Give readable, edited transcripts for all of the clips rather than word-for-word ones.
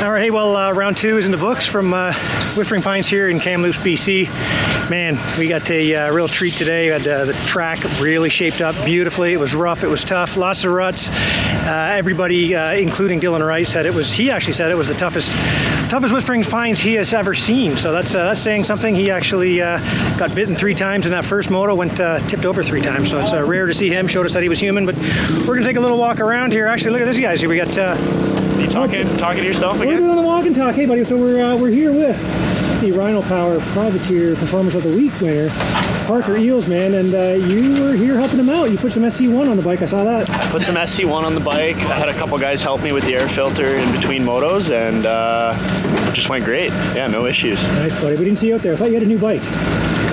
All right, well, round 2 is in the books from Whispering Pines here in Kamloops, BC. Man, we got a real treat today. We had the track really shaped up beautifully. It was rough, it was tough, lots of ruts. Everybody, including Dylan Wright, said it was. He actually said it was the toughest Whispering Pines he has ever seen. So that's saying something. He actually got bitten 3 times in that first moto, went tipped over 3 times. So it's rare to see him. Showed us that he was human. But we're gonna take a little walk around here. Actually, look at this, guys. Here we got. You talking to yourself again? We're doing the walk and talk. Hey, buddy. So we're here with the Rhino Power Privateer Performance of the Week winner, Parker Eels, man, and you were here helping him out. You put some SC1 on the bike. I saw that. I put some SC1 on the bike. I had a couple guys help me with the air filter in between motos, and it just went great. Yeah, no issues. Nice, buddy. We didn't see you out there. I thought you had a new bike.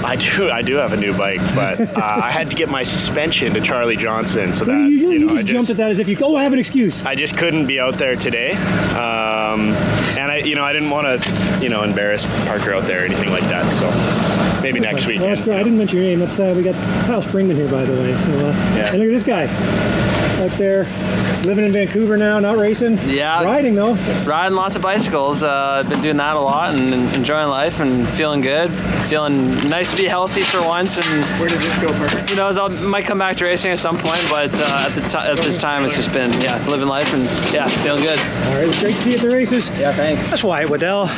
I do have a new bike, but I had to get my suspension to Charlie Johnson, so that you just jumped at that as if I have an excuse. I just couldn't be out there today, and I didn't want to embarrass Parker out there or anything like that. So maybe next week. Well, I didn't mention your name. That's we got Kyle Springman here, by the way. So yeah. And look at this guy out there, living in Vancouver now, not racing. Yeah. Riding though. Riding lots of bicycles. I've been doing that a lot and enjoying life and feeling good. Feeling nice to be healthy for once. And where does this go, Parker? Who knows? I might come back to racing at some point, but at this time it's just been living life and feeling good. All right, it's great to see you at the races. Yeah, thanks. That's Wyatt, Waddell.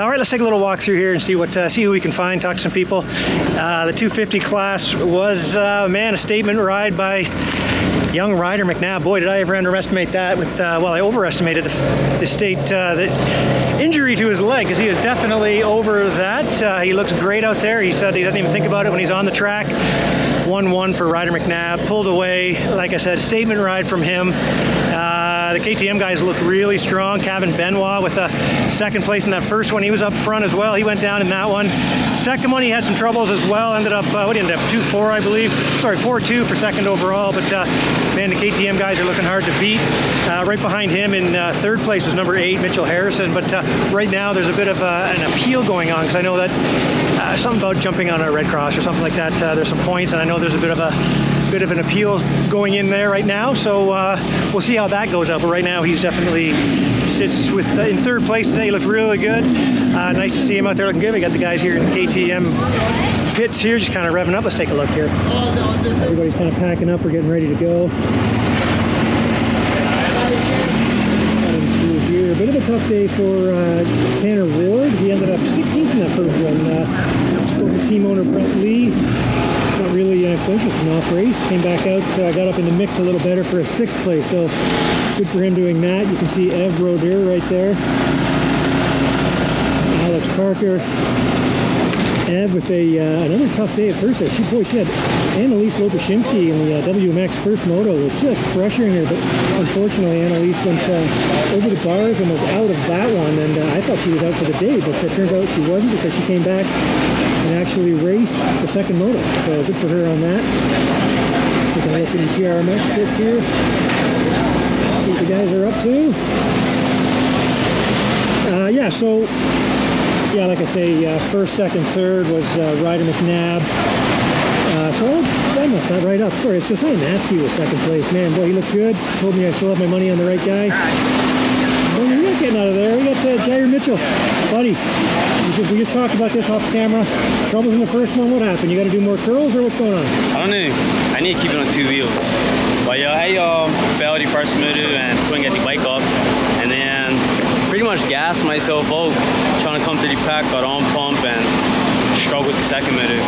All right, let's take a little walk through here and see who we can find. Talk to some people. The 250 class was a statement ride by young Ryder McNabb. Boy, did I ever underestimate that. I overestimated the injury to his leg, because he is definitely over that. He looks great out there. He said he doesn't even think about it when he's on the track. 1-1 for Ryder McNabb. Pulled away, like I said, statement ride from him. The KTM guys looked really strong. Kaven Benoit with a second place in that first one. He was up front as well. He went down in that one. Second one, he had some troubles as well. Ended up 2-4, I believe. Sorry, 4-2 for second overall. But man, the KTM guys are looking hard to beat. Right behind him in third place was number 8, Mitchell Harrison. But right now there's a bit of an appeal going on, because I know that something about jumping on a Red Cross or something like that. There's some points, and I know there's a bit of an appeal going in there right now. So we'll see how that goes out. But right now he's definitely sits in third place today. He looked really good. Nice to see him out there looking good. We got the guys here in the KTM pits here, just kind of revving up. Let's take a look here. Everybody's kind of packing up. We're getting ready to go. Through here. A bit of a tough day for Tanner Ward. He ended up 16th in that first one. Spoke to team owner Brent Lee. Not really, I suppose, just an off race. Came back out, got up in the mix a little better for a 6th place. So good for him doing that. You can see Brodeur right there. Alex Parker. Ev with another tough day at first. She had Annalise Lopushinsky in the WMX first moto, was just pressuring her, but unfortunately Annalise went over the bars and was out of that one, and I thought she was out for the day, but it turns out she wasn't, because she came back and actually raced the second moto. So good for her on that. Let's take a look in the PRMX pits here. See what the guys are up to. Like I say, first, second, third was Ryder McNabb. So I messed that right up. Sorry, it's just I didn't ask you was second place. Man, boy, he looked good. Told me I still have my money on the right guy. Well, you're not getting out of there. We got Jyire Mitchell. Buddy, we just talked about this off the camera. Troubles in the first one. What happened? You got to do more curls, or what's going on? I don't know. I need to keep it on 2 wheels. But I failed the first motor and couldn't get the bike up. And then pretty much gassed myself out trying to come to the pack, got on pump and struggled with the second motor.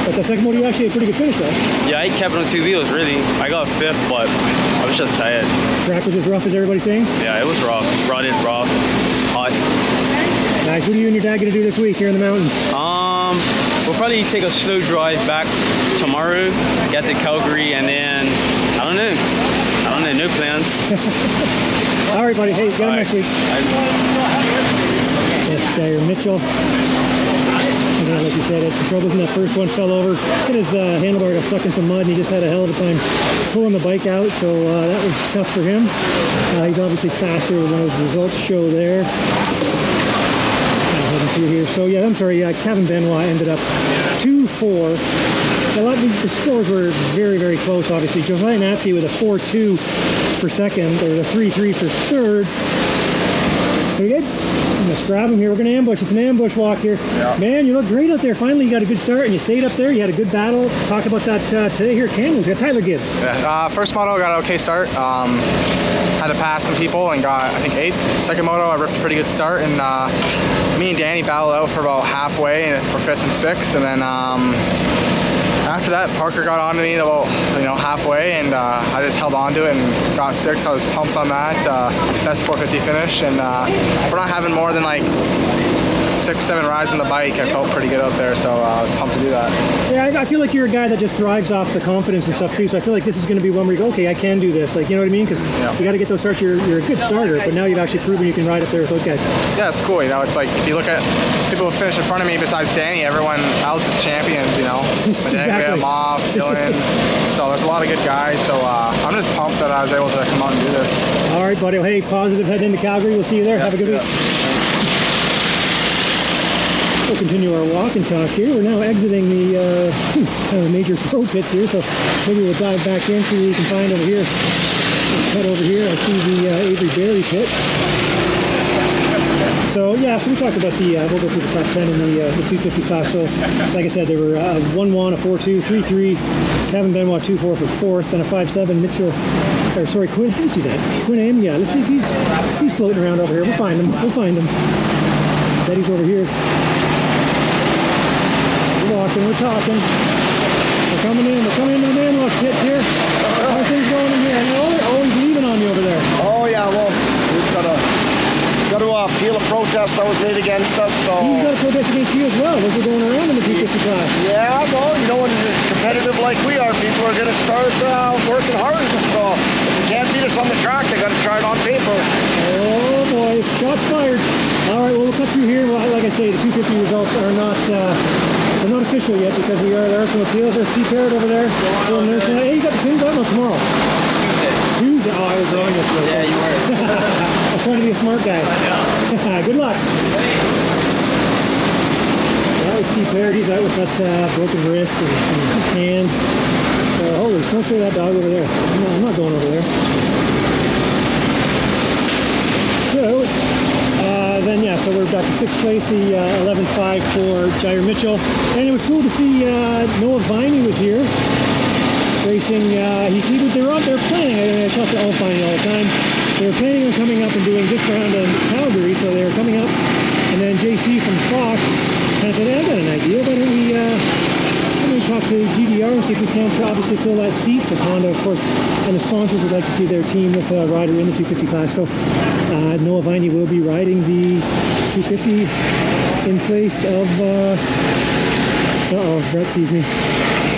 But the second motor, you actually had a pretty good finish though. Yeah, I kept it on 2 wheels really. I got 5th, but I was just tired. Track was as rough as everybody's saying? Yeah, it was rough. Rutted, rough, hot. Nice. What are you and your dad going to do this week here in the mountains? We'll probably take a slow drive back tomorrow, get to Calgary, and then I don't know, no plans. All right, buddy. Hey, get him next week. Yes, Jyire Mitchell. Like you said, had some troubles in that first one, fell over. Said his handlebar got stuck in some mud, and he just had a hell of a time pulling the bike out, so that was tough for him. He's obviously faster than those results show there. Heading through here. So, yeah, I'm sorry, Kaven Benoit ended up 2-4. The scores were very, very close, obviously. Josiah Natsky with a 4-2 for second, or a 3-3 for third. Pretty good. Let's grab him here. We're going to ambush. It's an ambush walk here. Yeah. Man, you look great out there. Finally, you got a good start, and you stayed up there. You had a good battle. Talk about that today here at Kamloops. We got Tyler Gibbs. Yeah. First moto, got an okay start. Had to pass some people and got, I think, 8th. Second moto, I ripped a pretty good start, and me and Danny battled out for about halfway for 5th and 6th, and then after that, Parker got onto me about halfway, and I just held on to it and got 6th. I was pumped on that. Best 450 finish, and we're not having more than like 6-7 rides on the bike. I felt pretty good out there, so I was pumped to do that. Yeah, I feel like you're a guy that just thrives off the confidence and stuff too, so I feel like this is going to be one where you go, okay, I can do this. Like, you know what I mean? Because you got to get those starts. You're a good starter, but now you've actually proven you can ride up there with those guys. Yeah, it's cool. It's like, if you look at people who finish in front of me besides Danny, everyone else is champions, Exactly. Moff, Dylan. So there's a lot of good guys, so I'm just pumped that I was able to come out and do this. All right, buddy. Well, hey, positive heading into Calgary. We'll see you there. Have a good week. We'll continue our walk and talk here. We're now exiting the kind of major pro pits here, so maybe we'll dive back in, see what we can find over here. Let's head over here. I see the Avery Berry pit. So yeah, so we talked about the, we'll go through the top 10 in the 250 class. So like I said, there were a 1-1, a 4-2, 3-3, Kaven Benoit 2-4 for 4th, and a 5-7 Mitchell, or sorry, Quinn, who's do that? Quinn M, yeah, let's see if he's floating around over here. We'll find him, Betty's over here. We're walking, we're talking. We're coming into the man-walk pits here. How are things going in here? Oh, he's leaving on me over there. Oh yeah, well, we've got to appeal a protest that was made against us. So He's got a protest against you as well. Those are going around in the 250 class. yeah, well, when it's competitive like we are, people are going to start working hard. So if they can't beat us on the track, they got to try it on paper. Oh boy, shots fired. All right, well, we'll cut through here. Well, like I say, the 250 results are not they're not official yet because there are some appeals. There's T Parrot over there. Still nursing. Hey, you got the pins out? No, tomorrow. Tuesday. Oh, I was wrong yesterday. Yeah, you were. I was trying to be a smart guy. I know. Good luck. So that was T Parrot. He's out with that broken wrist and some hand. So holy smokes, look at that dog over there. I'm not going over there. So so we're back to 6th place, the 11.5 for Jyire Mitchell. And it was cool to see Noah Viney was here racing. They were out there planning. I talk to all Viney all the time. They were planning on coming up and doing this round in Calgary, so they were coming up. And then JC from Fox kind of said, hey, I got an idea. Why don't we talk to GDR and see if we can't obviously fill that seat, because Honda, of course, and the sponsors would like to see their team with a rider in the 250 class. So Noah Viney will be riding the 250 in place of Brett sees me.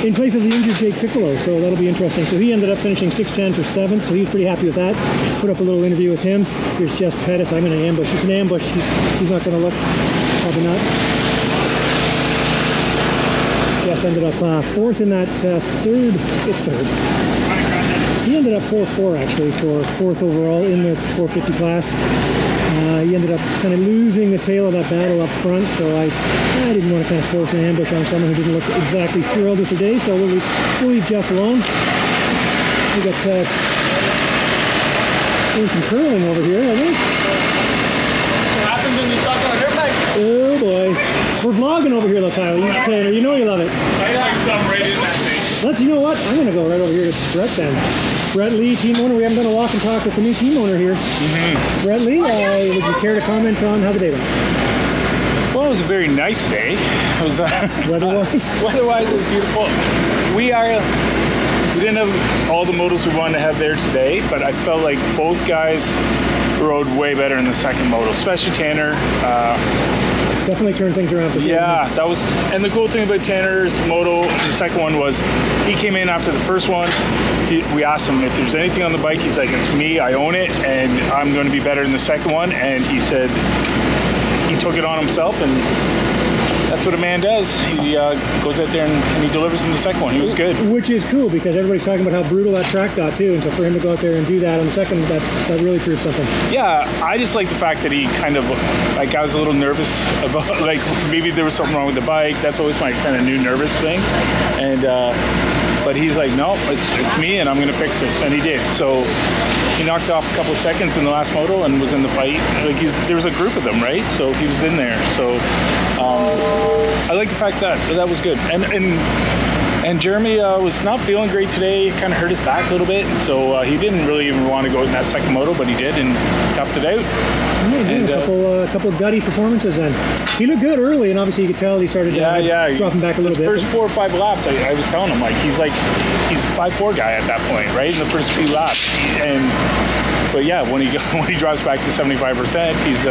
In place of the injured Jake Piccolo, so that'll be interesting. So he ended up finishing 6'10" for 7th, so he was pretty happy with that. Put up a little interview with him. Here's Jess Pettis. I'm in an ambush. It's an ambush. He's not going to look. Probably not. Jess ended up 4th in that It's third. He ended up 4-4 actually for 4th overall in the 450 class. He ended up kind of losing the tail of that battle up front, so I didn't want to kind of force an ambush on someone who didn't look exactly thrilled with the day, so we'll leave Jess alone. We got doing some curling over here, I think. What happens when you suck on a dirt bike? Oh boy. We're vlogging over here though, Taylor. You know you love it. I like jump right in that thing. You know what? I'm going to go right over here to Brett then. Brett Lee, team owner. We haven't done a walk and talk with the new team owner here. Brett Lee, would you care to comment on how the day went? Well, it was a very nice day. It was Weather-wise? weather-wise, it was beautiful. We didn't have all the motos we wanted to have there today, but I felt like both guys rode way better in the second moto, especially Tanner. Definitely turned things around for sure. Yeah, that was, and the cool thing about Tanner's moto, the second one, was he came in after the first one. We asked him if there's anything on the bike. He's like, it's me, I own it, and I'm going to be better in the second one. And he said he took it on himself, and that's what a man does. He goes out there and he delivers in the second one. He was good. Which is cool because everybody's talking about how brutal that track got too, and so for him to go out there and do that on the second, that really proves something. Yeah, I just like the fact that he kind of, like, I was a little nervous about, like, maybe there was something wrong with the bike. That's always my kind of new nervous thing. And but he's like, no, it's me, and I'm going to fix this, and he did. So he knocked off a couple of seconds in the last moto and was in the fight. Like there was a group of them, right? So he was in there. So I like the fact that was good. And Jeremy was not feeling great today. Kind of hurt his back a little bit, and so he didn't really even want to go in that second moto, but he did and toughed it out. A couple of gutty performances then. He looked good early, and obviously you could tell he started dropping back a little bit. First 4 or 5 laps, I was telling him he's a 5'4" guy at that point, right? In the first few laps, but yeah, when he drops back to 75%, he's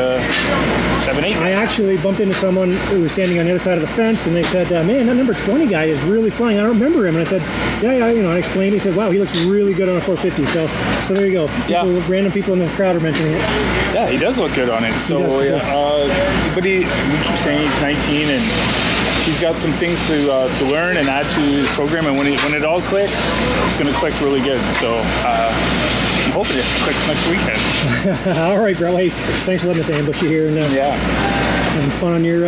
7'8". I actually bumped into someone who was standing on the other side of the fence, and they said, "Man, that number 20 guy is really flying. I don't remember him." And I said, "Yeah." I explained. He said, "Wow, he looks really good on a 450." So there you go. Random people in the crowd are mentioning it. Yeah, he does look good on it. So but we keep saying he's 19 and he's got some things to learn and add to his program. And when it all clicks, it's going to click really good. So I'm hoping it clicks next weekend. All right, bro. Hey, thanks for letting us ambush you here and having fun on your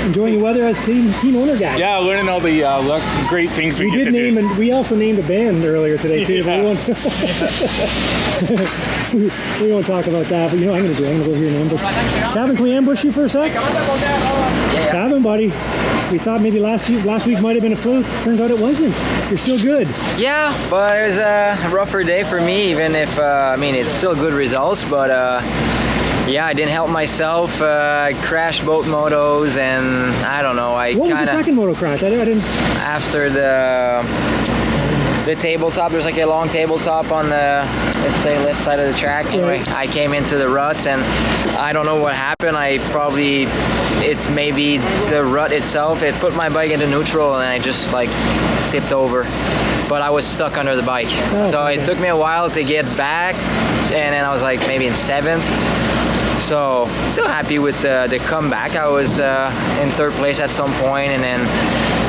enjoying your weather as team owner guy. Yeah, learning all the great things we get to do. And we also named a band earlier today too. But we won't talk about that. But I'm going to do. I'm going to go here and ambush. Kaven, can we ambush you for a sec? Yeah. Kaven, buddy. We thought maybe last week might have been a fluke. Turns out it wasn't. You're still good. Yeah, but it was a rougher day for me, even if, it's still good results, but I didn't help myself. I crashed both motos, and I don't know. What was the second moto crash? I didn't. After the tabletop, there's a long tabletop on the, let's say, left side of the track. Anyway, I came into the ruts, and I don't know what happened. It's maybe the rut itself. It put my bike into neutral, and I just tipped over. But I was stuck under the bike. It took me a while to get back, and then I was maybe in 7th. So still happy with the comeback. I was in 3rd place at some point, and then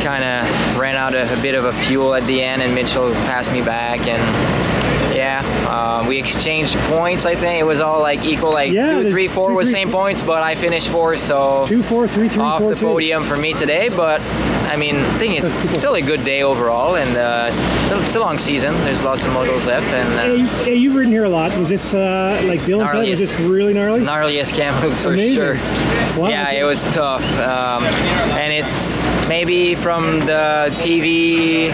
kind of ran out of a bit of a fuel at the end, and Mitchell passed me back, and we exchanged points. I think it was all equal, 2, 3, 4 was same points, but I finished 4th, so 2, 4, 3, 3, off 4, the 2. Podium for me today. But I think it's still a good day overall, and it's a long season. There's lots of motos left, and you've ridden here a lot. Was this like Dylan said? Was this really gnarly? Gnarliest Kamloops for sure. Wow. Yeah, it was tough, and it's maybe from the TV.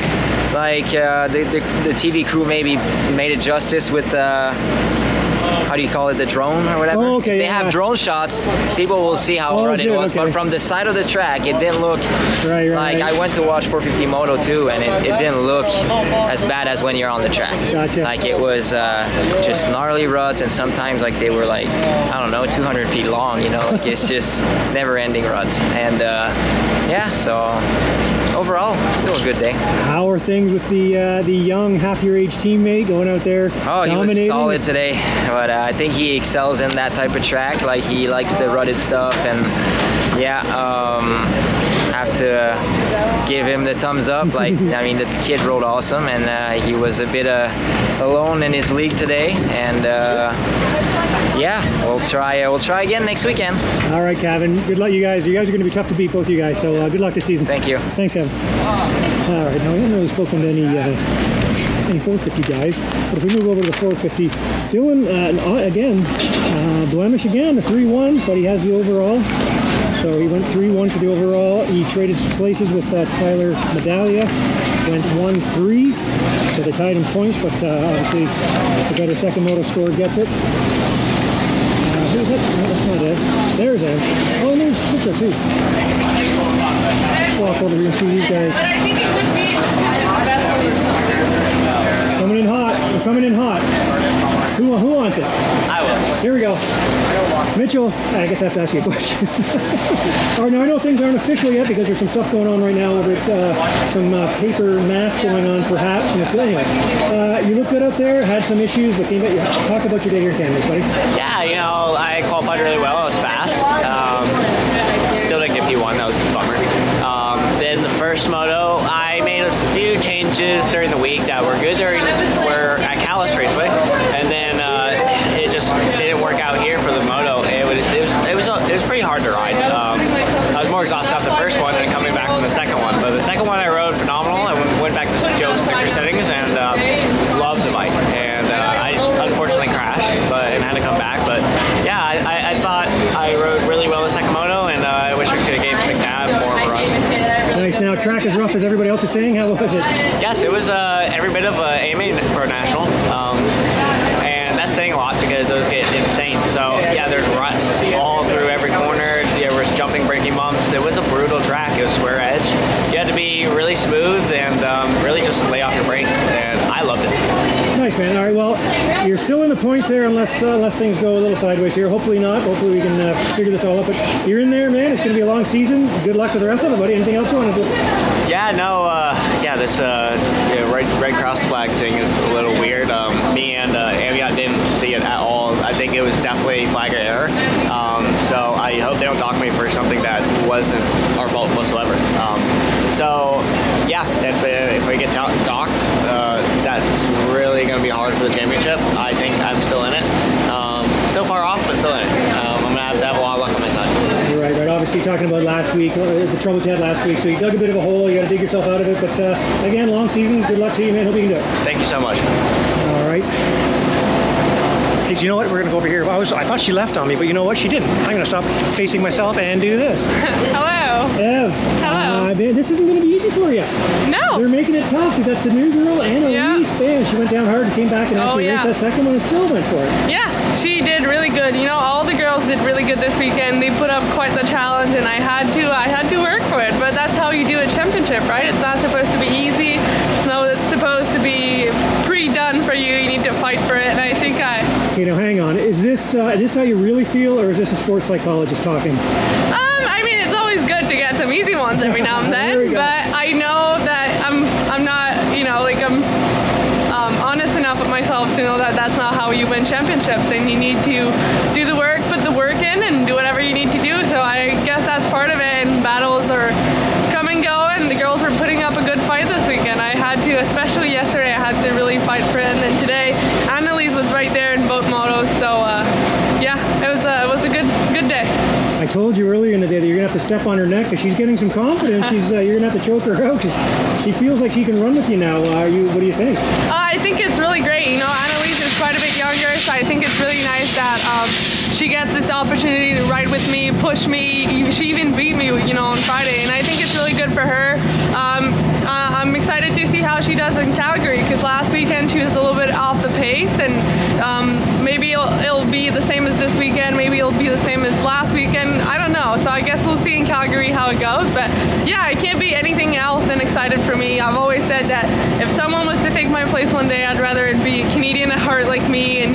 The TV crew maybe made it justice with how do you call it, the drone or whatever? Oh, okay, if they have drone shots, people will see how rut it was. Okay. But from the side of the track, it didn't look right. I went to watch 450 Moto too, and it didn't look as bad as when you're on the track. Gotcha. It was just gnarly ruts, and sometimes they were 200 feet long. It's just never-ending ruts, and so. Overall, still a good day. How are things with the young, half your age teammate going out there? Oh, he dominating? was solid today, but I think he excels in that type of track. He likes the rutted stuff, and have to give him the thumbs up. The kid rode awesome, and he was a bit alone in his league today, and we'll try again next weekend. All right, Kaven. Good luck, you guys. You guys are going to be tough to beat, both you guys. So good luck this season. Thank you. Thanks, Kaven. All right. Now we haven't really spoken to any 450 guys, but if we move over to the 450, Dylan again, blemish again, a 3-1, but he has the overall. So he went 3-1 for the overall. He traded places with Tyler Medaglia, went 1-3, so they tied in points, but obviously the better second moto score gets it. Who's that? No, that's not Ev. There's Ev. Oh, and there's Mitchell too. Let's walk over here and see these guys. Coming in hot. We're coming in hot. Who wants it? I will. Here we go. Mitchell, I guess I have to ask you a question. All right, now I know things aren't official yet because there's some stuff going on right now over at some paper math going on perhaps. And anyway, you look good out there, had some issues, but came back. Talk about your day here in Kamloops, buddy. Yeah, I qualified really well. I was fast. Still didn't get P1. That was a bummer. Then the first moto, I made a few changes during the week that were good were at Callus Raceway, and then it just didn't work out here for the moto. It was pretty hard to ride. I was more exhausted after the first one than coming back from the second one. But the second one I rode phenomenal. I went back to Joe's sticker settings and loved the bike. And I unfortunately thought I rode really well the second moto, and I wish I could have gave McNabb more of a run. Nice. Now, track as rough as everybody else is saying. How was it? Yes, it was every bit of AMA Pro National, and that's saying a lot because those get insane. So yeah, there's ruts all through every corner. There was jumping, braking bumps. It was a brutal track. It was square edge. You had to be really smooth and really just lay off your brakes, and I loved it. Nice, man. All right, well, you're still in the points there unless things go a little sideways here. Hopefully not. Hopefully we can figure this all out. But you're in there, man. It's going to be a long season. Good luck with the rest of it, buddy. Anything else you want to do? Yeah, no, this Red Cross flag thing is a little weird. Me and Amiot didn't see it at all. I think it was definitely flag error. So I hope they don't dock me for something that wasn't our fault whatsoever. So yeah, if we get docked, that's really going to be hard for the championship. I think I'm still in it. Still far off, but still in it. I'm going to have a lot of luck on my side. Right. Obviously, talking about last week, the troubles you had last week, so you dug a bit of a hole. You got to dig yourself out of it. But again, long season. Good luck to you, man. Hope you can do it. Thank you so much. All right. Hey, do you know what? We're going to go over here. I thought she left on me, but you know what? She didn't. I'm going to stop facing myself and do this. Hello. Ev. Hello. Man, this isn't going to be easy for you. No. They're making it tough. We got the new girl, Annalise. Bam, she went down hard and came back and actually raced that second one and still went for it. Yeah, she did really good. You know, all the girls did really good this weekend. They put up quite the challenge, and I had to work for it. But that's how you do a championship, right? It's not supposed to be easy. It's supposed to be pre-done for you. You need to fight for it, and I think Okay, now hang on. Is this how you really feel, or is this a sports psychologist talking? I mean, it's always good to get some easy ones every now and then, but I know that I'm not, I'm honest enough with myself to know that that's not how you win championships, and you need to do the work, put the work in, and do whatever you need to do. So I guess that's part of it, and battles are come and go, and the girls were putting up a good fight this weekend. I had to, especially yesterday, I had to really fight for it, and then today, Annalise was right there in both motos, so yeah, it was a good day. I told you earlier in the day that you're gonna have to step on her neck because she's getting some confidence. You're gonna have to choke her out because she feels like she can run with you now. What do you think? I think it's really great. You know, Annalise is quite a bit younger, so I think it's really nice that she gets this opportunity to ride with me, push me. She even beat me, on Friday, and I think it's really good for her. I'm excited to see how she does in Calgary because last weekend she was a little bit off the pace, and maybe it'll be the same as this weekend. Maybe it'll be the same as last weekend. I don't know. So I guess we'll see in Calgary how it goes. But yeah, it can't be anything else than excited for me. I've always said that if someone was to take my place one day, I'd rather it be Canadian at heart like me, and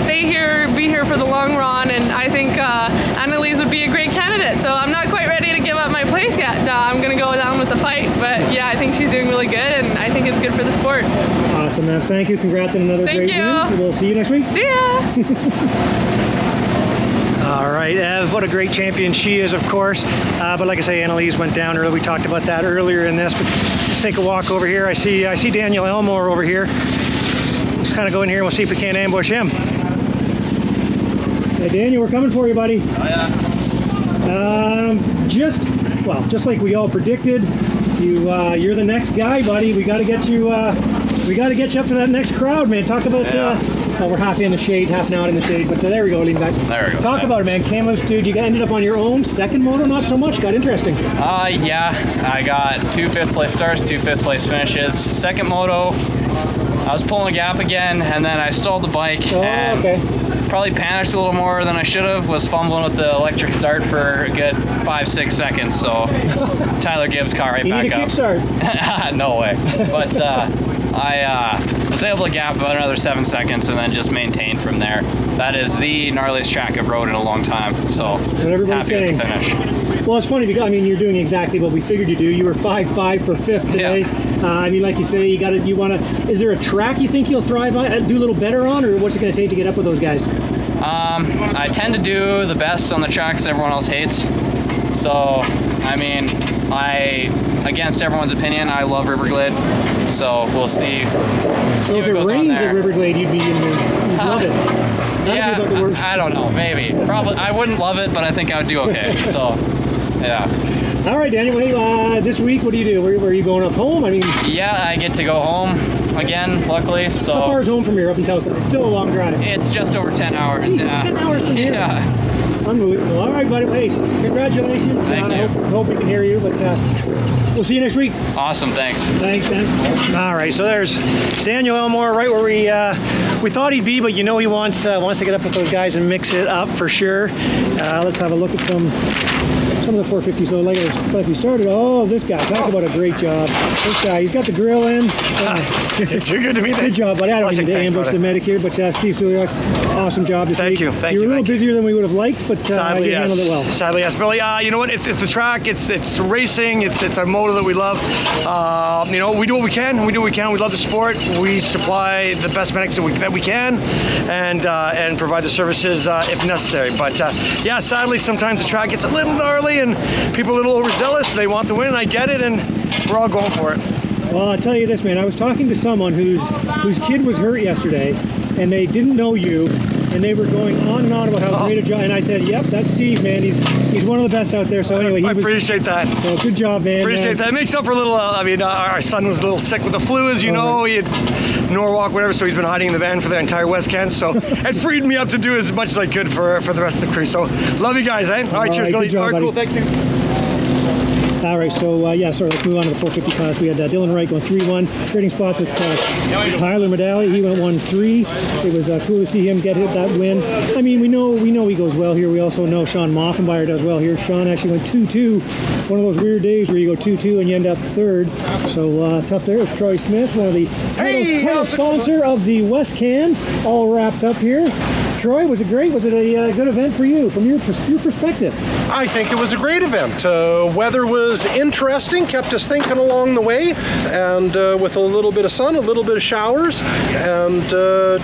stay here, be here for the long run. And I think Annalise would be a great candidate. So I'm not quite ready to give up my place yet. I'm going to go down with the fight. But yeah, I think she's doing really good, and I think it's good for the sport. Awesome, man. Thank you. Congrats on another great win. We'll see you next week. See ya. All right, Ev, what a great champion she is, of course. But like I say, Annalise went down early. We talked about that earlier in this. But let's take a walk over here. I see Daniel Elmore over here. Let's kind of go in here and we'll see if we can't ambush him. Hey, Daniel, we're coming for you, buddy. Oh, yeah. Just like we all predicted, you're the next guy, buddy. We got to get you. We got to get you up to that next crowd, man. Talk about. Well, we're half in the shade, half not in the shade, but there we go, lean back. There we go. Talk about it, man. Kamloops, dude. You ended up on your own second moto, not so much. Got interesting. Yeah. I got 2 5th-place starts, 2 5th-place finishes. Second moto, I was pulling a gap again, and then I stalled the bike and probably panicked a little more than I should have. Was fumbling with the electric start for a good 5-6 seconds. So Tyler Gibbs caught right back up. You need a kickstart. No way. But I was able to gap about another 7 seconds and then just maintain from there. That is the gnarliest track I've rode in a long time. So that's what everybody's happy saying. With the finish. Well, it's funny because you're doing exactly what we figured you'd do. You were 5.5 for 5th today. Yeah. Like you say, is there a track you think you'll thrive on, do a little better on, or what's it going to take to get up with those guys? I tend to do the best on the tracks everyone else hates. So, against everyone's opinion, I love Riverglade. So we'll see. So if it rains at Riverglade, you'd love it. Yeah, I don't know, maybe. Probably, I wouldn't love it, but I think I would do okay. So, yeah. All right, Daniel. Hey, this week, what do you do? Where are you going up home? Yeah, I get to go home again, luckily. So how far is home from here up in Telcom? It's still a long drive. It's just over 10 hours. Jeez, it's 10 hours from here. Yeah. Unbelievable. All right, buddy. Hey, congratulations. Thank you. I hope we can hear you, but we'll see you next week. Awesome, thanks. Thanks, man. All right, so there's Daniel Elmore, right where we thought he'd be, but he wants to get up with those guys and mix it up for sure. Let's have a look at some of the 450. So like we started. Oh, this guy, talk about a great job. This guy, he's got the grill in. Too good to me. Good job, buddy. I don't need to ambush the medic here, but Steve Sulyok, awesome job this week. Thank you. You were a little busier than we would have liked, but Sadly, you handled it well. Sadly, yes, Billy. You know what? It's the track. It's racing. It's a motor that we love. We do what we can. We love the sport. We supply the best medics that we can, and provide the services if necessary. But yeah, sadly, sometimes the track gets a little gnarly and people are a little overzealous. They want the win, and I get it, and we're all going for it. Well, I'll tell you this, man. I was talking to someone whose kid was hurt yesterday, and they didn't know you, and they were going on and on about how great a job. And I said, "Yep, that's Steve, man. He's one of the best out there." So anyway, I appreciate that. So good job, man. Appreciate that. It makes up for a little. Our son was a little sick with the flu, as you know. He had Norwalk, whatever. So he's been hiding in the van for the entire West Can. So it freed me up to do as much as I could for the rest of the crew. So love you guys, eh? All right, cheers, Billy. Good job, all right, cool. buddy. Thank you. All right, so let's move on to the 450 class. We had Dylan Wright going 3-1, trading spots with Tyler Medali. He went 1-3. It was cool to see him get that win. I mean, we know he goes well here. We also know Sean Moffenbauer does well here. Sean actually went 2-2. One of those weird days where you go 2-2 and you end up third. So tough there. It was Troy Smith, one of the title sponsor of the West Can, all wrapped up here. Troy, was it great? Was it a good event for you from your perspective? I think it was a great event. Weather was interesting, kept us thinking along the way, and with a little bit of sun, a little bit of showers, and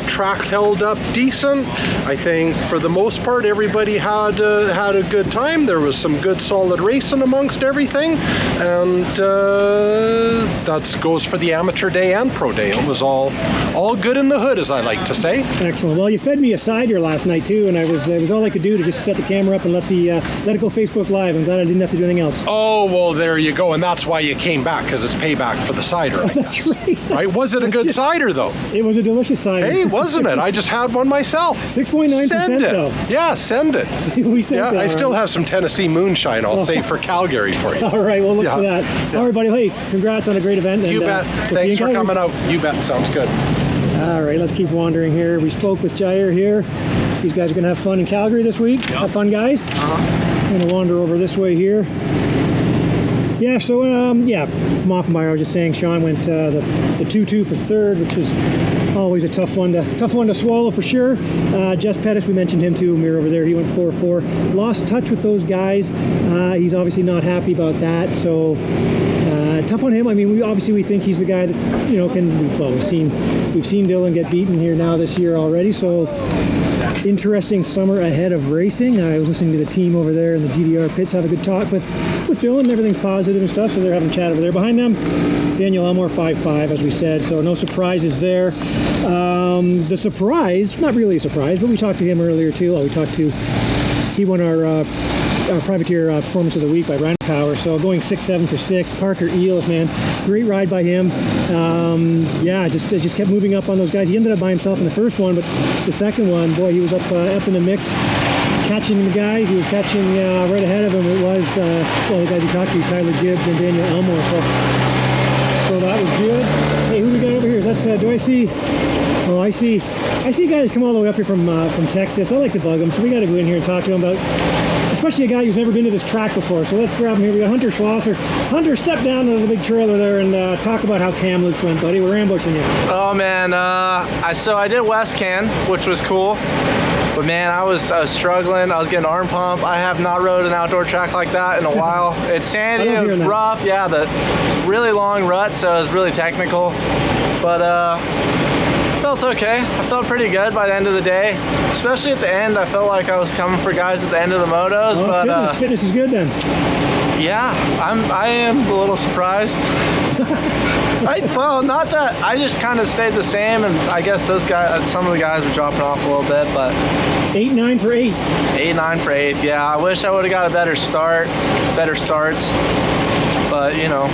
track held up decent. I think for the most part everybody had a good time. There was some good solid racing amongst everything, and that goes for the amateur day and pro day. It was all good in the hood, as I like to say. Excellent. Well, you fed me a side here last night too, and it was all I could do to just set the camera up and let it go Facebook Live. I'm glad I didn't have to do anything else. Oh, well, there you go, and that's why you came back, because it's payback for the cider. Oh, that's right. Right? Was it a good cider though? It was a delicious cider. Hey, wasn't it? I just had one myself. 6.9% though. Yeah, send it. We sent it. I still have some Tennessee moonshine. I'll save for Calgary for you. All right, we'll look for that. Yeah. All right, buddy. Hey, congrats on a great event. You bet. Thanks for coming out. You bet. Sounds good. All right, let's keep wandering here. We spoke with Jyire here. These guys are going to have fun in Calgary this week. Yep. Have fun, guys. I'm going to wander over this way here. Yeah, so, Moffenbauer, I was just saying, Sean went the 2-2 for third, which is always a tough one to swallow for sure. Jess Pettis, we mentioned him too when we were over there. He went 4-4. Lost touch with those guys. He's obviously not happy about that, so tough on him. I mean, we think he's the guy that, can. Well, we've seen Dylan get beaten here now this year already, so interesting summer ahead of racing. I was listening to the team over there in the GDR pits have a good talk with Dylan. Everything's positive and stuff, so they're having a chat over there. Behind them, Daniel Elmore 5-5, as we said, so no surprises there. The surprise, not really a surprise, but we talked to him earlier too. He won our privateer performance of the week by Ryan Power, so going 6-7 for 6. Parker Eels, man, great ride by him. Just kept moving up on those guys. He ended up by himself in the first one, but the second one, boy, he was up in the mix, catching the guys. He was catching right ahead of him. It was the guys he talked to, Tyler Gibbs and Daniel Elmore. So that was good. Hey, who we got over here? Is that do I see? Oh, I see guys come all the way up here from Texas. I like to bug them, so we got to go in here and talk to them about, especially a guy who's never been to this track before. So let's grab him here. We got Hunter Schlosser. Hunter, step down to the big trailer there and talk about how Kamloops went, buddy. We're ambushing you. Oh man, I did West Can, which was cool. But man, I was struggling. I was getting arm pump. I have not rode an outdoor track like that in a while. It's sandy, it was rough. Yeah, the really long rut, so it was really technical. But felt okay. I felt pretty good by the end of the day. Especially at the end, I felt like I was coming for guys at the end of the motos. Oh, but fitness is good then. Yeah, I am a little surprised. Not that. I just kind of stayed the same, and I guess those guys, some of the guys were dropping off a little bit, but 8-9 for 8. 8-9 for 8th. Yeah, I wish I would have got a better starts. But you know,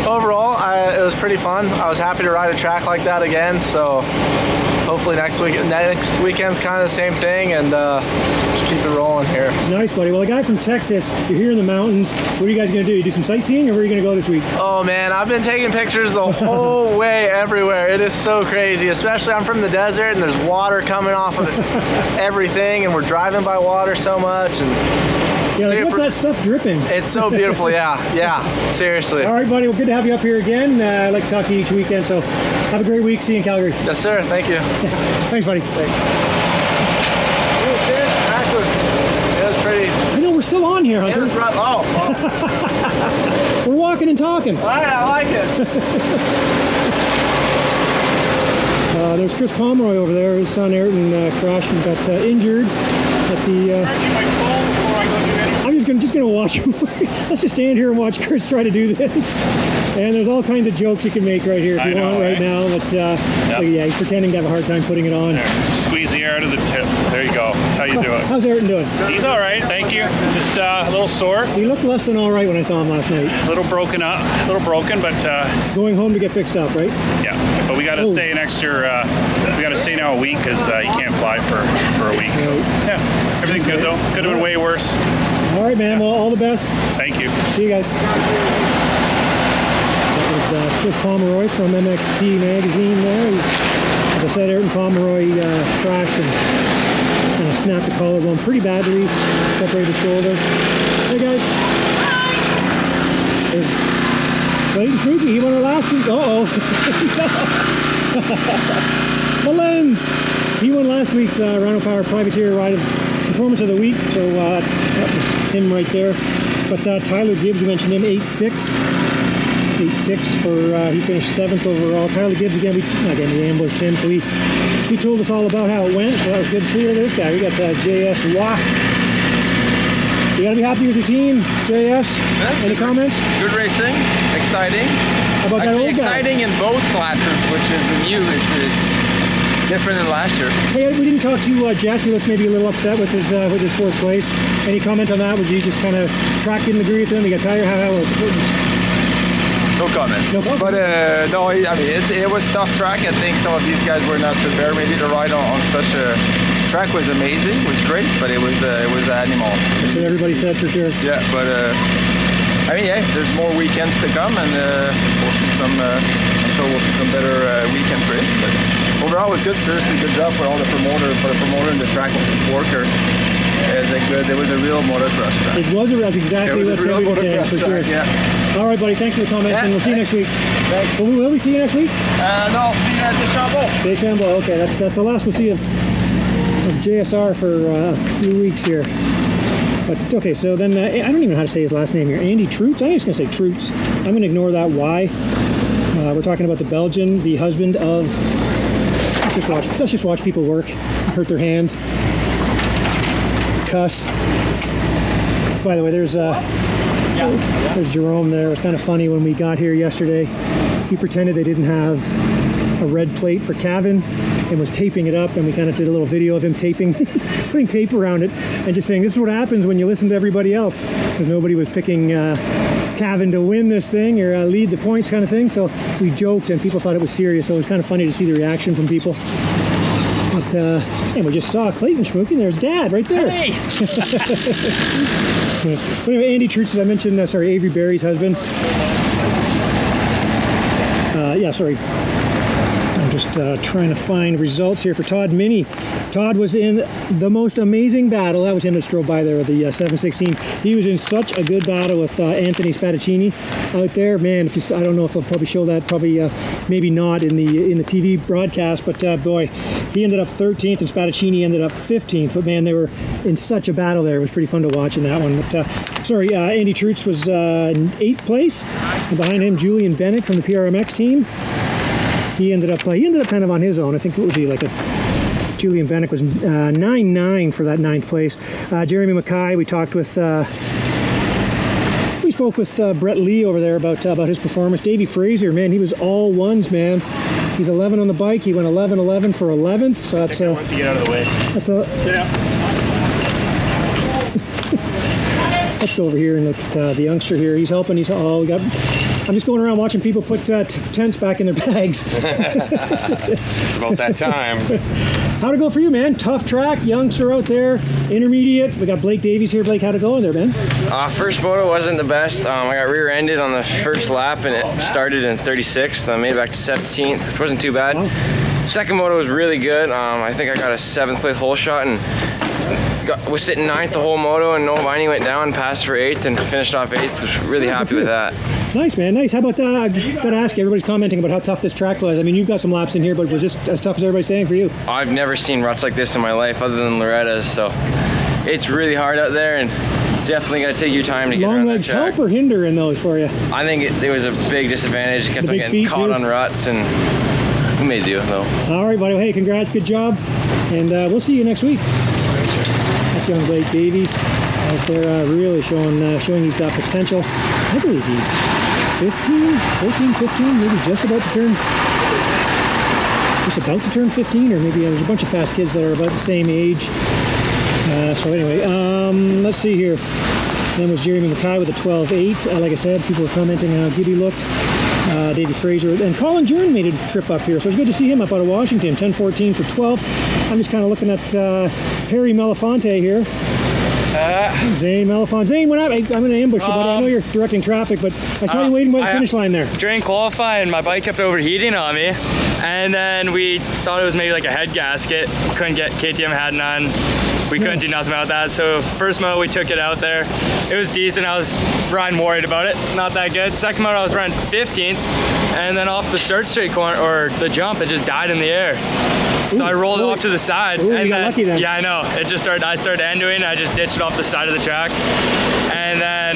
overall, it was pretty fun. I was happy to ride a track like that again. So hopefully next weekend's kind of the same thing, and just keep it rolling here. Nice, buddy. Well, a guy from Texas, you're here in the mountains. What are you guys going to do? You do some sightseeing, or where are you going to go this week? Oh man, I've been taking pictures the whole way everywhere. It is so crazy, especially I'm from the desert and there's water coming off of everything, and we're driving by water so much. And yeah, like, what's that stuff dripping? It's so beautiful, yeah, seriously. All right, buddy. Well, good to have you up here again. I'd like to talk to you each weekend, so have a great week. See you in Calgary. Yes, sir. Thank you. Thanks, buddy. Thanks. It was pretty. I know, we're still on here, Hunter. It was rough. Oh. We're walking and talking. All right, I like it. There's Chris Pomeroy over there. His son Ayrton crashed and got injured at the... I'm just gonna watch him. Let's just stand here and watch Chris try to do this. And there's all kinds of jokes you can make right here if you want right now. But yeah, he's pretending to have a hard time putting it on. There. Squeeze the air out of the tip. There you go. That's how you do it. How's Ayrton doing? He's all right, thank you. Just a little sore. He looked less than all right when I saw him last night. A little broken, but going home to get fixed up, right? Yeah, but we got to stay an extra. We got to stay now a week because you can't fly for a week. So yeah, everything's good though. Could have been way worse. All right, man. Well, all the best. Thank you. See you guys. That was Chris Pomeroy from MXP magazine there. As I said, Ayrton Pomeroy crashed and kind of snapped the collarbone pretty badly, separated the shoulder. Hey guys. There's Clayton Snoopy. He won it last week. My lens. He won last week's Rhino Power Privateer Ride of Performance of the Week, so that was him right there. But Tyler Gibbs, we mentioned him, 8'6". 8'6" for, he finished 7th overall. Tyler Gibbs, again, we ambushed him, so he told us all about how it went, so that was good to see. Look at this guy. We got JS Wah. You gotta be happy with your team, JS. Any comments? Good racing, exciting. How about that old guy? Exciting in both classes, which is new. It's different than last year. Hey, we didn't talk to Jess. He looked maybe a little upset with his 4th place. Any comment on that? Would you just kind of track didn't agree with him? You got tired? How was it? No comment. No comment. But no, I mean it was a tough track. I think some of these guys were not prepared maybe to ride on such a track. Was amazing. It was great, but it was animal. That's what everybody said for sure. Yeah, but I mean, yeah, there's more weekends to come, and we'll see some. I'm sure we'll see some better weekend for it. But overall, it was good. Seriously, good job for the promoter and the track worker. It was a real motocross track. It was. That's exactly what everyone said for sure. Yeah. All right, buddy. Thanks for the comments, and we'll see you next week. Thanks. Will we see you next week? No, I'll see you at Deschambault. Deschambault. Okay, that's the last we'll see of JSR for a few weeks here. But okay, so then I don't even know how to say his last name here. Andy Troots. I'm just gonna say Troots. I'm gonna ignore that Y. We're talking about the Belgian, the husband of. Let's just watch people work, hurt their hands, cuss. By the way, there's Jerome there. It was kind of funny when we got here yesterday. He pretended they didn't have a red plate for Kaven and was taping it up, and we kind of did a little video of him taping, putting tape around it and just saying this is what happens when you listen to everybody else, because nobody was picking Kaven to win this thing or lead the points kind of thing. So we joked and people thought it was serious, so it was kind of funny to see the reaction from people. But and we just saw Clayton Schmooking. There's Dad right there. Hey! But anyway, Andy Troots, did I mention, Avery Barry's husband. Yeah, sorry. I'm just trying to find results here for Todd Minnie. Todd was in the most amazing battle. That was him that strode by there with the 716. He was in such a good battle with Anthony Spadaccini out there. Man, if you, I don't know if they'll probably show that. Probably, maybe not in the TV broadcast. But boy, he ended up 13th, and Spadaccini ended up 15th. But man, they were in such a battle there. It was pretty fun to watch in that one. But sorry, Andy Troots was in 8th place, and behind him Julian Bennett from the PRMX team. He ended up kind of on his own. I think, what was he, like a Julian Bennett was 9-9 for that 9th place. Jeremy Mackay, we spoke with Brett Lee over there about his performance. Davey Fraser, man, he was all ones, man. He's 11 on the bike. He went 11-11 for 11th. So that's once you get out of the way. That's a. Yeah. Let's go over here and look at the youngster here. He's helping. I'm just going around watching people put tents back in their bags. It's about that time. How'd it go for you, man? Tough track, youngster out there, intermediate. We got Blake Davies here. Blake, how'd it go in there, man? First moto wasn't the best. I got rear-ended on the first lap and it started in 36th. I made it back to 17th, which wasn't too bad. Wow. Second moto was really good. I think I got a 7th place hole shot and was sitting 9th the whole moto, and no binding went down, passed for 8th and finished off 8th. Was really happy with that. Nice, man, nice. How about I've got to ask you, everybody's commenting about how tough this track was. I mean, you've got some laps in here, but was this as tough as everybody's saying for you? I've never seen ruts like this in my life other than Loretta's, so it's really hard out there and definitely got to take your time to get around that track. Long legs help or hinder in those for you? I think it was a big disadvantage. Kept on getting caught on ruts, and we made do though. All right, buddy. Hey, congrats, good job, and we'll see you next week. That's young Blake Davies out there, really showing he's got potential. I believe he's 14, 15, maybe just about to turn 15, or maybe there's a bunch of fast kids that are about the same age. So anyway, let's see here. Then was Jeremy Mackay with a 12.8. Like I said, people were commenting on how good he looked. Davey Fraser and Colin Jern made a trip up here, so it was good to see him up out of Washington. 10.14 for 12th. I'm just kind of looking at Harry Mellafont here. Zane Mellafont. Zane, what happened? I'm going to ambush you, buddy. I know you're directing traffic, but I saw you waiting by the finish line there. During qualifying, my bike kept overheating on me, and then we thought it was maybe like a head gasket. Couldn't get, KTM had none. We couldn't do nothing about that. So first moto, we took it out there. It was decent. I was riding worried about it. Not that good. Second moto, I was running 15th, and then off the start straight corner, or the jump, it just died in the air. So I rolled it off to the side. Ooh, and you got lucky then. Yeah, I know. It just started. I started endoing. I just ditched it off the side of the track, and then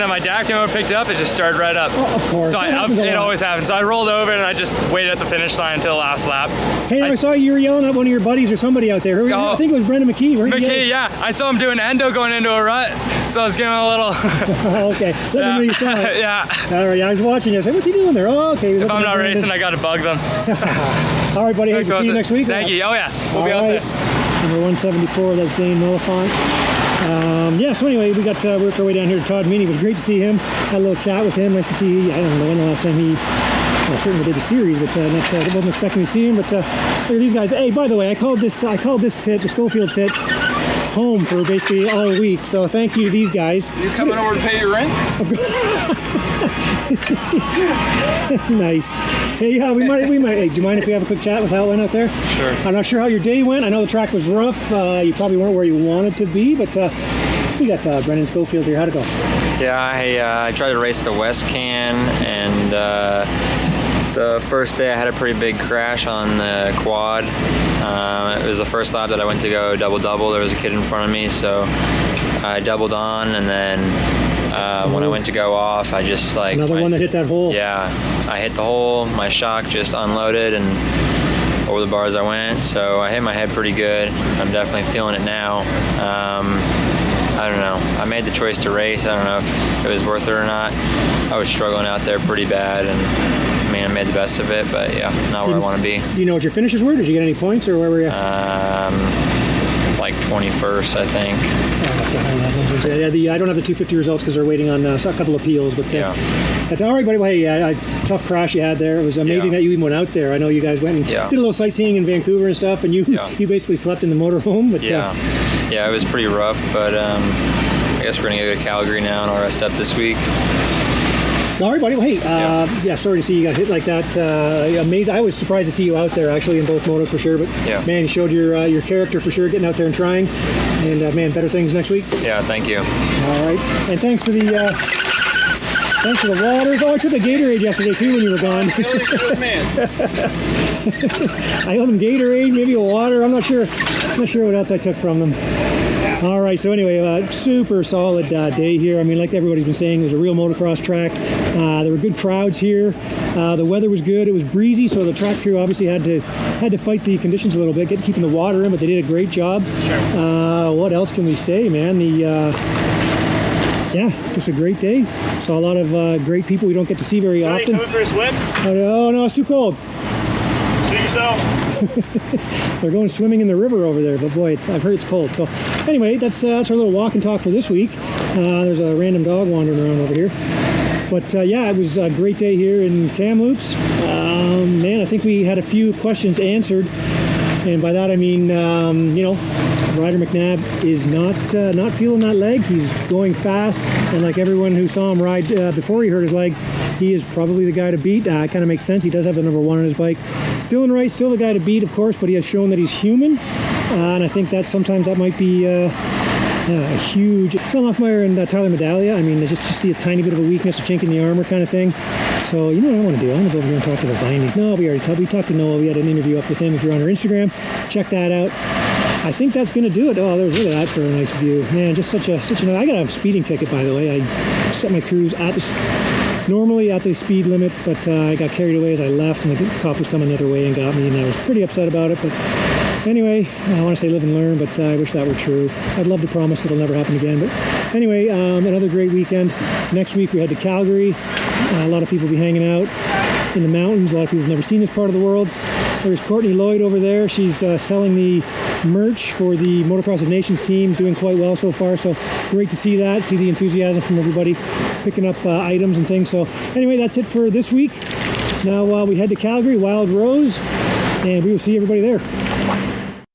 my dad came over, picked it up. It just started right up. Oh, of course. So it always happens. So I rolled over and I just waited at the finish line until the last lap. Hey, I saw you were yelling at one of your buddies or somebody out there. I think it was Brendan McKee, weren't you? McKee, yeah. I saw him doing endo going into a rut, so I was giving him a little. Okay, let me know you saw it. Yeah. All right, I was watching you. I said, what's he doing there? Oh, okay. If I'm not racing, I got to bug them. All right, buddy. Hey, we'll see you next week. Thank you. Oh, yeah. We'll be out there. Number 174, that's Zane Mellafont. Yeah, so anyway, we worked our way down here to Todd Meany. It was great to see him. Had a little chat with him. Nice to see. I don't know when the last time he certainly did the series, but wasn't expecting to see him. But look at these guys. Hey, by the way, I called this pit, the Schofield pit, home for basically all week. So thank you to these guys. You coming over to pay your rent? Nice. Hey, yeah, we might. Hey, do you mind if we have a quick chat with how it went out there? Sure. I'm not sure how your day went. I know the track was rough. You probably weren't where you wanted to be, but we got Brennan Schofield here. How'd it go? Yeah, I tried to race the West Can, and the first day I had a pretty big crash on the quad. It was the first lap that I went to go double-double. There was a kid in front of me, so I doubled on, and then when I went to go off, I just another one that hit that hole. Yeah, I hit the hole. My shock just unloaded, and over the bars I went. So I hit my head pretty good. I'm definitely feeling it now. I don't know. I made the choice to race. I don't know if it was worth it or not. I was struggling out there pretty bad, and I made the best of it. But yeah, not where I want to be. You know what your finishes were? Did you get any points, or where were you? Like 21st, I think. Yeah, I don't have the 250 results because they're waiting on a couple appeals, but that's all right, buddy. Well, hey, tough crash you had there. It was amazing that you even went out there. I know you guys went and did a little sightseeing in Vancouver and stuff, and you basically slept in the motorhome. But yeah, it was pretty rough, but I guess we're gonna go to Calgary now and I'll rest up this week. All right, buddy. Well, hey, sorry to see you got hit like that. Amazing. I was surprised to see you out there actually in both motos for sure. But man, you showed your character for sure, getting out there and trying. And man, better things next week. Yeah, thank you. All right, and thanks for the waters. Oh, I took a Gatorade yesterday too when you were gone. I owe them Gatorade, maybe a water. I'm not sure what else I took from them. All right, so anyway, super solid day here. I mean, like everybody's been saying, it was a real motocross track. There were good crowds here. The weather was good. It was breezy, so the track crew obviously had to fight the conditions a little bit, keeping the water in, but they did a great job. Sure. What else can we say, man? Just a great day. Saw a lot of great people we don't get to see very often. Coming for a swim? Oh no, it's too cold. Treat yourself. they're going swimming in the river over there, but boy, I've heard it's cold. So anyway, that's our little walk and talk for this week. There's a random dog wandering around over here. But yeah, it was a great day here in Kamloops. Man, I think we had a few questions answered. And by that I mean, you know, Ryder McNabb is not feeling that leg. He's going fast, and like everyone who saw him ride before he hurt his leg, he is probably the guy to beat. It kind of makes sense. He does have the number 1 on his bike. Dylan Wright's still the guy to beat, of course, but he has shown that he's human, and I think that sometimes that might be a huge. Sean Hoffmeyer and Tyler Medaglia, I mean, just to see a tiny bit of a weakness, a chink in the armor kind of thing. So you know what I want to do? I want to go over here and talk to the Vineys. No, we talked to Noah. We had an interview up with him. If you're on our Instagram, check that out. I think that's going to do it. Oh, look at that for a nice view. Man, just such a I got a speeding ticket, by the way. I set my cruise normally at the speed limit, but I got carried away as I left, and the cop was coming the other way and got me, and I was pretty upset about it. But anyway, I want to say live and learn, but I wish that were true. I'd love to promise it'll never happen again. But anyway, another great weekend. Next week we head to Calgary. A lot of people will be hanging out in the mountains. A lot of people have never seen this part of the world. There's Courtney Lloyd over there. She's selling the merch for the Motocross of Nations team, doing quite well so far. So great to see that, see the enthusiasm from everybody picking up items and things. So anyway, that's it for this week. Now we head to Calgary, Wild Rose, and we will see everybody there.